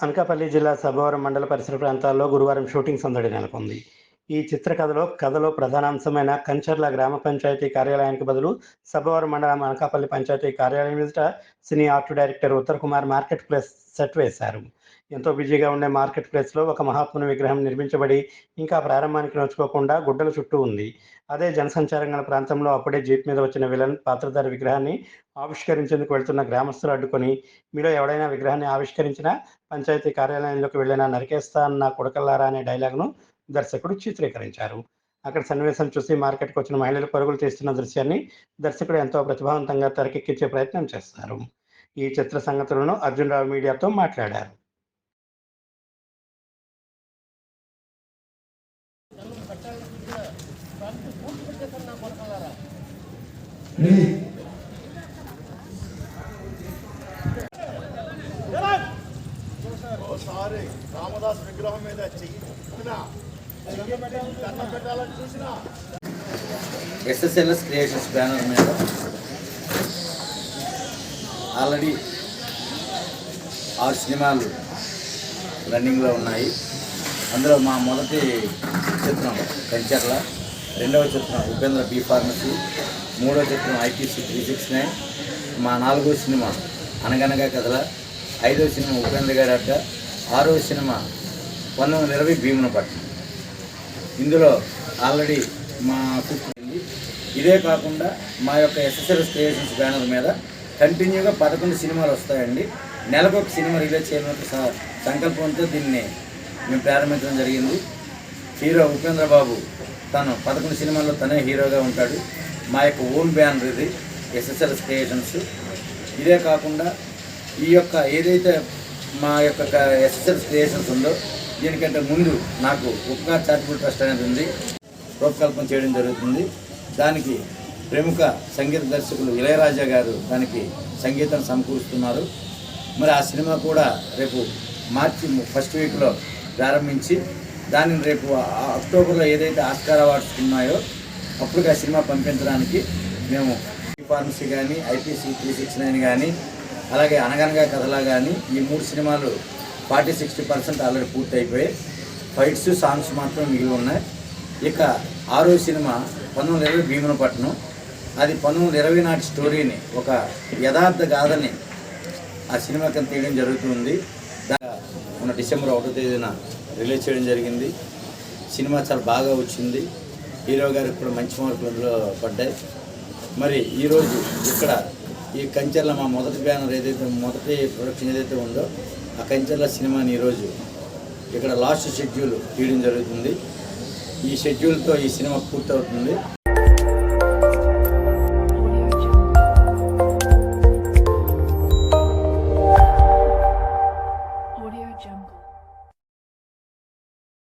అనకాపల్లి జిల్లా సభవరం మండల పరిసర ప్రాంతాల్లో గురువారం షూటింగ్ సందడి నెలకొంది. ఈ కథలో ప్రధానాంశమైన కంచర్ల గ్రామ పంచాయతీ కార్యాలయానికి బదులు సభవరం మండలం అనకాపల్లి పంచాయతీ కార్యాలయం ఎదుట cine art director Uttar Kumar market place set వేశారు. ఎంతో బిజీగా ఉండే మార్కెట్ ప్లేస్లో ఒక మహాత్ముని విగ్రహం నిర్మించబడి ఇంకా ప్రారంభానికి నోచుకోకుండా గుడ్డల చుట్టూ ఉంది. అదే జనసంచారం గల ప్రాంతంలో అప్పుడే జీప్ మీద వచ్చిన విలన్ పాత్రధారి విగ్రహాన్ని ఆవిష్కరించేందుకు వెళ్తున్న గ్రామస్తులు అడ్డుకొని, మీలో ఎవడైనా విగ్రహాన్ని ఆవిష్కరించినా పంచాయతీ కార్యాలయంలోకి వెళ్ళినా నరికేస్తా అన్న కొడకల్లారా అనే డైలాగ్ను దర్శకుడు చిత్రీకరించారు. అక్కడ సన్నివేశం చూసి మార్కెట్కి వచ్చిన మహిళలు పరుగులు తీస్తున్న దృశ్యాన్ని దర్శకుడు ఎంతో ప్రతిభావంతంగా తెరకెక్కించే ప్రయత్నం చేస్తారు. ఈ చిత్ర సంగతులను అర్జున్ రావు మీడియాతో మాట్లాడారు. ఒకసారి రామదాస్ విగ్రహం మీద ఎస్ఎస్ఎల్ఎస్ క్రియేషన్స్ బ్యానర్ మీద ఆల్రెడీ 6 సినిమాలు రన్నింగ్లో ఉన్నాయి. అందులో మా మొదటి చిత్రం కంచర్ల, రెండవ చిత్రం ఉపేంద్ర బి ఫార్మసీ, మూడవ చిత్రం ఐపీసీ 369, మా 4వ సినిమా అనగనగా కథల, 5వ సినిమా ఉపేంద్ర గారి అడ్డ, 6వ సినిమా 1920 భీమునపట్నం. ఇందులో ఆల్రెడీ మా కూర్చుంది. ఇదే కాకుండా మా యొక్క ఎస్ఎస్ఎల్ఎస్ క్రియేషన్స్ బ్యానర్ మీద కంటిన్యూగా 11 సినిమాలు వస్తాయండి. నెలకొక సినిమా రిలీజ్ చేయడానికి సంకల్పంతో దీన్ని మేము ప్రారంభించడం జరిగింది. హీరో ఉపేంద్ర బాబు తను 11 సినిమాల్లో తనే హీరోగా ఉంటాడు. మా యొక్క ఓన్ బ్యానర్ ఇది ఎస్ఎస్ఎల్ఎస్ క్రియేషన్స్. ఇదే కాకుండా ఈ యొక్క ఏదైతే మా యొక్క ఎస్ఎస్ఎల్ఎస్ క్రియేషన్స్ ఉందో దీనికంటే ముందు నాకు ఉపకార్ చారిటబుల్ ట్రస్ట్ అనేది ఉంది, రూపకల్పన చేయడం జరుగుతుంది. దానికి ప్రముఖ సంగీత దర్శకులు ఇళయరాజా గారు దానికి సంగీతం సమకూరుస్తున్నారు. మరి ఆ సినిమా కూడా రేపు మార్చి 1st వీక్లో ప్రారంభించి దానిని రేపు అక్టోబర్లో ఏదైతే ఆస్కార్ అవార్డ్స్ ఉన్నాయో అప్పుడు ఆ సినిమా పంపించడానికి మేము ఫార్మసీ కానీ, ఐపీసీ 369 కానీ, అలాగే అనగనగా కథలా కానీ ఈ 3 సినిమాలు 40-60% ఆల్రెడీ పూర్తి అయిపోయాయి. ఫైట్స్, సాంగ్స్ మాత్రం మిగిలి ఉన్నాయి. ఇక 6వ సినిమా 1920 భీమునపట్నం. అది 1920 నాటి స్టోరీని ఒక యథార్థ గాథని ఆ సినిమా కింద తీయడం జరుగుతుంది. మన డిసెంబర్ 1వ తేదీన రిలీజ్ చేయడం జరిగింది. సినిమా చాలా బాగా వచ్చింది. హీరో గారికి కూడా మంచి మార్కులు అందులో పడ్డాయి. మరి ఈరోజు ఇక్కడ ఈ కంచెర్ల మా మొదటి బ్యానర్ మొదటి ప్రొడక్షన్ ఏదైతే ఉందో ఆ కంచెర్ల సినిమాని ఈరోజు ఇక్కడ లాస్ట్ షెడ్యూల్ తీయడం జరుగుతుంది. ఈ షెడ్యూల్తో ఈ సినిమా పూర్తవుతుంది.